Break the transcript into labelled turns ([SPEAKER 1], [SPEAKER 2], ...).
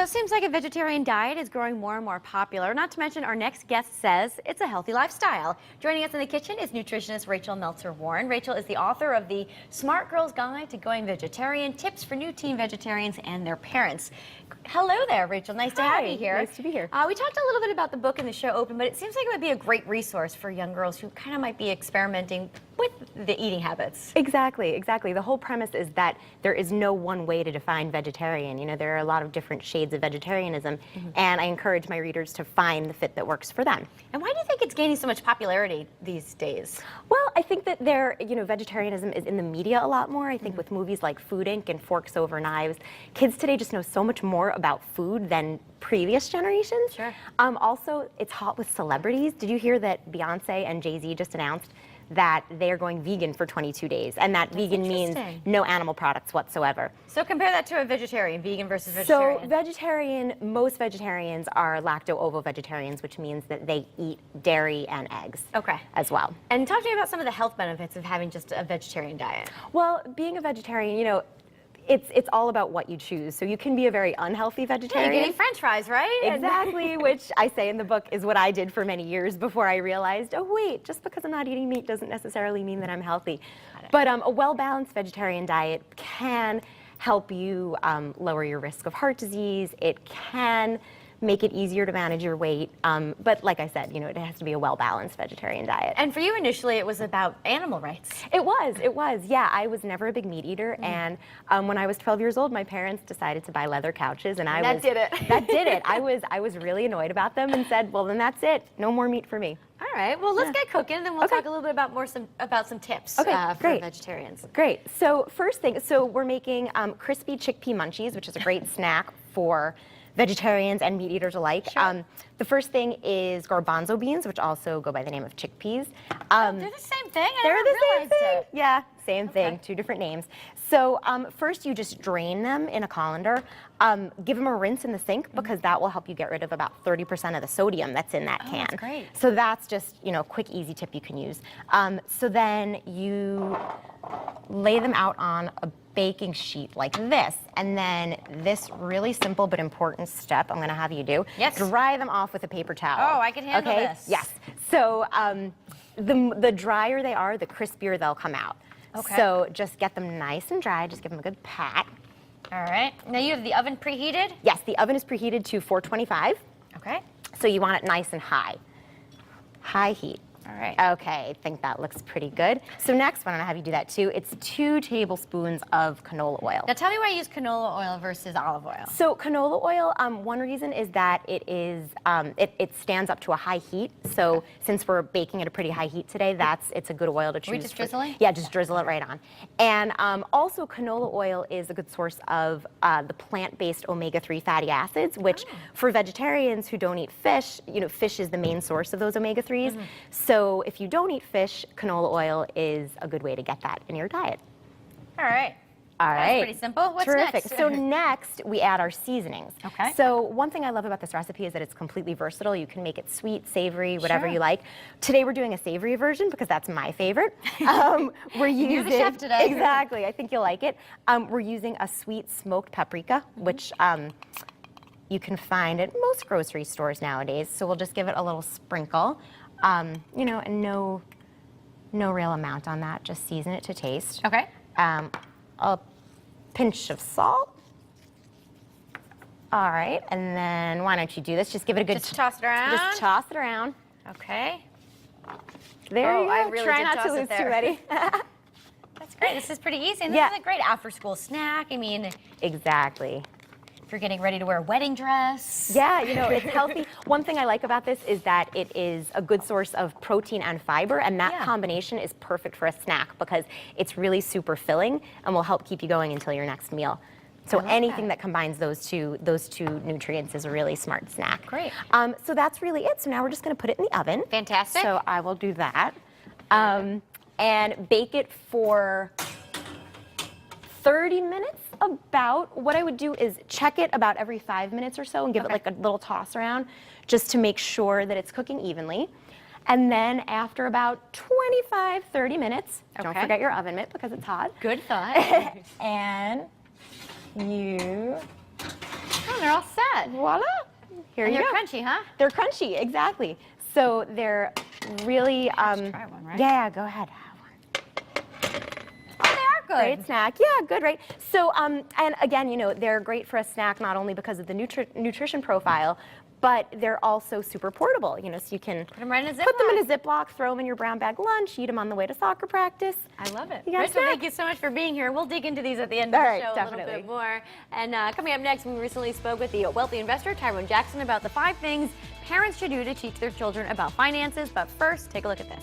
[SPEAKER 1] So it seems like a vegetarian diet is growing more and more popular. Not to mention our next guest says it's a healthy lifestyle. Joining us in the kitchen is nutritionist Rachel Meltzer-Warren. Rachel is the author of the Smart Girl's Guide to Going Vegetarian, Tips for New Teen Vegetarians and Their Parents. Hello there, Rachel. Nice to have you here.
[SPEAKER 2] Nice to be here.
[SPEAKER 1] We talked a little bit about the book in the show open, but it seems like it would be a great resource for young girls who kind of might be experimenting with the eating habits.
[SPEAKER 2] Exactly. The whole premise is that there is no one way to define vegetarian. You know, there are a lot of different shades of vegetarianism, and I encourage my readers to find the fit that works for them.
[SPEAKER 1] And why do you think it's gaining so much popularity these days?
[SPEAKER 2] Well, I think that vegetarianism is in the media a lot more. I think with movies like Food Inc. and Forks Over Knives, kids today just know so much more about food than previous generations.
[SPEAKER 1] Sure.
[SPEAKER 2] Also, it's hot with celebrities. Did you hear that Beyonce and Jay-Z just announced that they are going vegan for 22 days, and that vegan means no animal products whatsoever.
[SPEAKER 1] So compare that to a vegetarian, vegan versus vegetarian.
[SPEAKER 2] So most vegetarians are lacto-ovo vegetarians, which means that they eat dairy and eggs as well.
[SPEAKER 1] And talk to me about some of the health benefits of having just a vegetarian diet.
[SPEAKER 2] Well, being a vegetarian, you know, it's all about what you choose. So you can be a very unhealthy vegetarian.
[SPEAKER 1] Yeah, you can eat French fries, right?
[SPEAKER 2] Exactly, which I say in the book is what I did for many years before I realized, oh wait, just because I'm not eating meat doesn't necessarily mean that I'm healthy. But a well-balanced vegetarian diet can help you lower your risk of heart disease. It can make it easier to manage your weight. But like I said, you know, it has to be a well-balanced vegetarian diet.
[SPEAKER 1] And for you initially, it was about animal rights.
[SPEAKER 2] It was. Yeah, I was never a big meat eater. And when I was 12 years old, my parents decided to buy leather couches, and
[SPEAKER 1] That did it.
[SPEAKER 2] That did it. I was really annoyed about them and said, well, then that's it. No more meat for me.
[SPEAKER 1] All right, well, let's get cooking, and then we'll talk a little bit about some tips for vegetarians.
[SPEAKER 2] Great. So first thing, we're making crispy chickpea munchies, which is a great snack for vegetarians and meat eaters alike.
[SPEAKER 1] Sure.
[SPEAKER 2] The first thing is garbanzo beans, which also go by the name of chickpeas.
[SPEAKER 1] They're the same thing?
[SPEAKER 2] They're the same thing.
[SPEAKER 1] It.
[SPEAKER 2] Yeah, same thing, two different names. So first you just drain them in a colander. Give them a rinse in the sink because that will help you get rid of about 30% of the sodium that's in that can.
[SPEAKER 1] That's great.
[SPEAKER 2] So that's just, you know, a quick, easy tip you can use. So then you lay them out on a baking sheet like this, and then this really simple but important step I'm going to have you do.
[SPEAKER 1] Yes.
[SPEAKER 2] Dry them off with a paper towel.
[SPEAKER 1] Oh, I can handle this.
[SPEAKER 2] Yes. So the drier they are, the crispier they'll come out.
[SPEAKER 1] Okay.
[SPEAKER 2] So just get them nice and dry. Just give them a good pat.
[SPEAKER 1] All right. Now you have the oven preheated?
[SPEAKER 2] Yes, the oven is preheated to 425.
[SPEAKER 1] Okay.
[SPEAKER 2] So you want it nice and high. High heat.
[SPEAKER 1] All right.
[SPEAKER 2] Okay, I think that looks pretty good. So next, when I have you do that too, it's 2 tablespoons of canola oil.
[SPEAKER 1] Now tell me why you use canola oil versus olive oil.
[SPEAKER 2] So canola oil, one reason is that it is it stands up to a high heat. So since we're baking at a pretty high heat today, it's a good oil to choose.
[SPEAKER 1] Are we just drizzling?
[SPEAKER 2] Yeah, just drizzle it right on. And also canola oil is a good source of the plant-based omega-3 fatty acids, which for vegetarians who don't eat fish, you know, fish is the main source of those omega-3s. So if you don't eat fish, canola oil is a good way to get that in your diet.
[SPEAKER 1] All right.
[SPEAKER 2] All right.
[SPEAKER 1] That's pretty simple. What's
[SPEAKER 2] Terrific.
[SPEAKER 1] next?
[SPEAKER 2] So next, we add our seasonings.
[SPEAKER 1] Okay.
[SPEAKER 2] So one thing I love about this recipe is that it's completely versatile. You can make it sweet, savory, whatever you like. Today we're doing a savory version because that's my favorite. We're using
[SPEAKER 1] You're the chef today.
[SPEAKER 2] Exactly. I think you'll like it. We're using a sweet smoked paprika, which you can find at most grocery stores nowadays. So we'll just give it a little sprinkle. You know, and no real amount on that. Just season it to taste.
[SPEAKER 1] Okay.
[SPEAKER 2] A pinch of salt. All right, and then why don't you do this? Just give it a good.
[SPEAKER 1] Just toss it around.
[SPEAKER 2] Just toss it around.
[SPEAKER 1] Okay.
[SPEAKER 2] There you go.
[SPEAKER 1] I really
[SPEAKER 2] Try
[SPEAKER 1] did
[SPEAKER 2] not
[SPEAKER 1] toss
[SPEAKER 2] to
[SPEAKER 1] it
[SPEAKER 2] lose
[SPEAKER 1] there.
[SPEAKER 2] too many.
[SPEAKER 1] That's great. This is pretty easy, and this is a great after-school snack. I mean,
[SPEAKER 2] exactly.
[SPEAKER 1] if you're getting ready to wear a wedding dress.
[SPEAKER 2] Yeah, you know, it's healthy. One thing I like about this is that it is a good source of protein and fiber, and that combination is perfect for a snack because it's really super filling and will help keep you going until your next meal. So anything that combines those two nutrients is a really smart snack.
[SPEAKER 1] Great.
[SPEAKER 2] So that's really it. So now we're just going to put it in the oven.
[SPEAKER 1] Fantastic.
[SPEAKER 2] So I will do that. And bake it for 30 minutes about. What I would do is check it about every 5 minutes or so and give it like a little toss around just to make sure that it's cooking evenly. And then after about 25, 30 minutes, don't forget your oven mitt because it's hot.
[SPEAKER 1] Good thought.
[SPEAKER 2] And you
[SPEAKER 1] they're all set.
[SPEAKER 2] Voila. Here
[SPEAKER 1] And
[SPEAKER 2] you
[SPEAKER 1] they're
[SPEAKER 2] go.
[SPEAKER 1] crunchy, huh?
[SPEAKER 2] They're crunchy, exactly. So they're really,
[SPEAKER 1] Try one, right?
[SPEAKER 2] yeah, go ahead.
[SPEAKER 1] Oh, they are good.
[SPEAKER 2] Great snack. Yeah, good, right? So, and again, you know, they're great for a snack not only because of the nutrition profile, but they're also super portable, you know, so you can
[SPEAKER 1] Put them right in a Ziploc.
[SPEAKER 2] put them in a Ziploc, throw them in your brown bag lunch, eat them on the way to soccer practice.
[SPEAKER 1] I love it.
[SPEAKER 2] You got a
[SPEAKER 1] Rachel,
[SPEAKER 2] snack.
[SPEAKER 1] thank you so much for being here. We'll dig into these at the end of
[SPEAKER 2] All
[SPEAKER 1] the
[SPEAKER 2] right,
[SPEAKER 1] show a little
[SPEAKER 2] definitely.
[SPEAKER 1] bit more. And coming up next, we recently spoke with the wealthy investor, Tyrone Jackson, about the 5 things parents should do to teach their children about finances. But first, take a look at this.